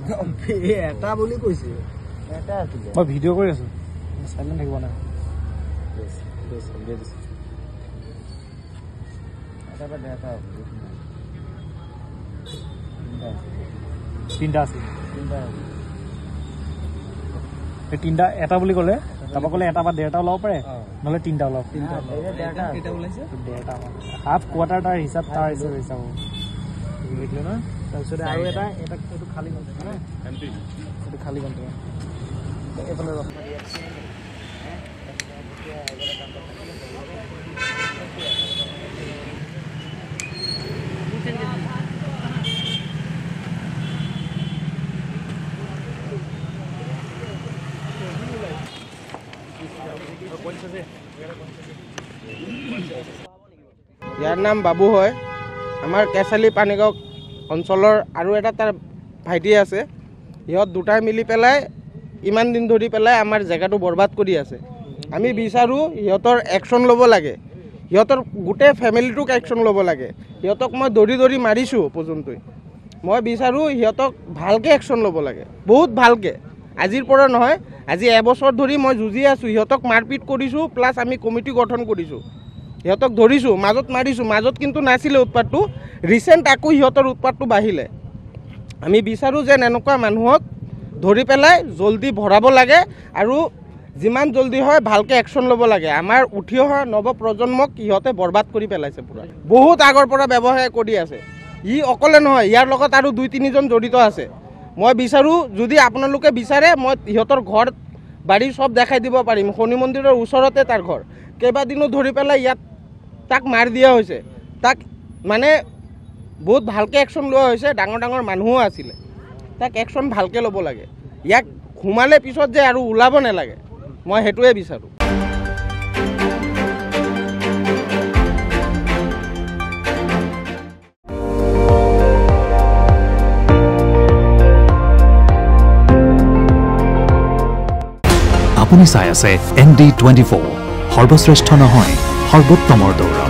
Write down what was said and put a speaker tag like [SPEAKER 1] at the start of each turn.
[SPEAKER 1] এটা বুলি কৈছে এটা আছিল
[SPEAKER 2] মই ভিডিঅ' কৰি আছো সাইলেন্ট থাকিব না তিনটা আছে তিনটা এটা বুলি ক'লে তাৰপৰা ক'লে এটা বা ডেৰটা ওলাব পাৰে নহ'লে তিনটা ওলাব ডেৰটা হাফ কোৱাৰ্টাৰ তাৰ হিচাপ তাৰ হিচাপ লিখিলে ন তাৰপিছতে আৰু এটা এইটো খালী কণ্টেইনাৰ এইটো খালী কণ্টেইনাৰ এইফালে
[SPEAKER 3] ইয়াৰ নাম বাবু হয় আমাৰ কেচালি পানীগাঁও অঞ্চলৰ আৰু এটা তাৰ ভাইটি আছে ইহঁত দুটাই মিলি পেলাই ইমান দিন ধৰি পেলাই আমাৰ জেগাটো বৰবাদ কৰি আছে আমি বিচাৰোঁ সিহঁতৰ একশ্যন ল'ব লাগে সিহঁতৰ গোটেই ফেমিলিটোক একশ্যন ল'ব লাগে সিহঁতক মই ধৰি ধৰি মাৰিছোঁ পৰ্যন্তই মই বিচাৰোঁ সিহঁতক ভালকৈ একশ্যন ল'ব লাগে বহুত ভালকৈ আজিৰ পৰা নহয় আজি এবছৰ ধৰি মই যুঁজি আছোঁ সিহঁতক মাৰপিট কৰিছোঁ প্লাছ আমি কমিটি গঠন কৰিছোঁ সিহঁতক ধৰিছোঁ মাজত মাৰিছোঁ মাজত কিন্তু নাছিলে উৎপাতটো ৰিচেণ্ট আকৌ সিহঁতৰ উৎপাতটো বাঢ়িলে আমি বিচাৰোঁ যেন এনেকুৱা মানুহক ধৰি পেলাই জলদি ভৰাব লাগে আৰু যিমান জলদি হয় ভালকৈ একশ্যন ল'ব লাগে আমাৰ উঠি অহা নৱপ্ৰজন্মক সিহঁতে বৰবাদ কৰি পেলাইছে পূৰা বহুত আগৰ পৰা ব্যৱসায় কৰি আছে ই অকলে নহয় ইয়াৰ লগত আৰু 2-3জন জড়িত আছে মই বিচাৰোঁ যদি আপোনালোকে বিচাৰে মই সিহঁতৰ ঘৰ বাৰী চব দেখাই দিব পাৰিম শনি মন্দিৰৰ ওচৰতে তাৰ ঘৰ কেইবাদিনো ধৰি পেলাই ইয়াত তাক মাৰ দিয়া হৈছে তাক মানে বহুত ভালকৈ একশ্যন লোৱা হৈছে ডাঙৰ ডাঙৰ মানুহো আছিলে তাক একশ্যন ভালকৈ ল'ব লাগে ইয়াক সোমালে পিছত যে আৰু ওলাব নালাগে মই সেইটোৱে বিচাৰোঁ
[SPEAKER 4] আপুনি চাই আছে ND24 সৰ্বশ্ৰেষ্ঠ নহয় সৰ্বোত্তমৰ দৌৰ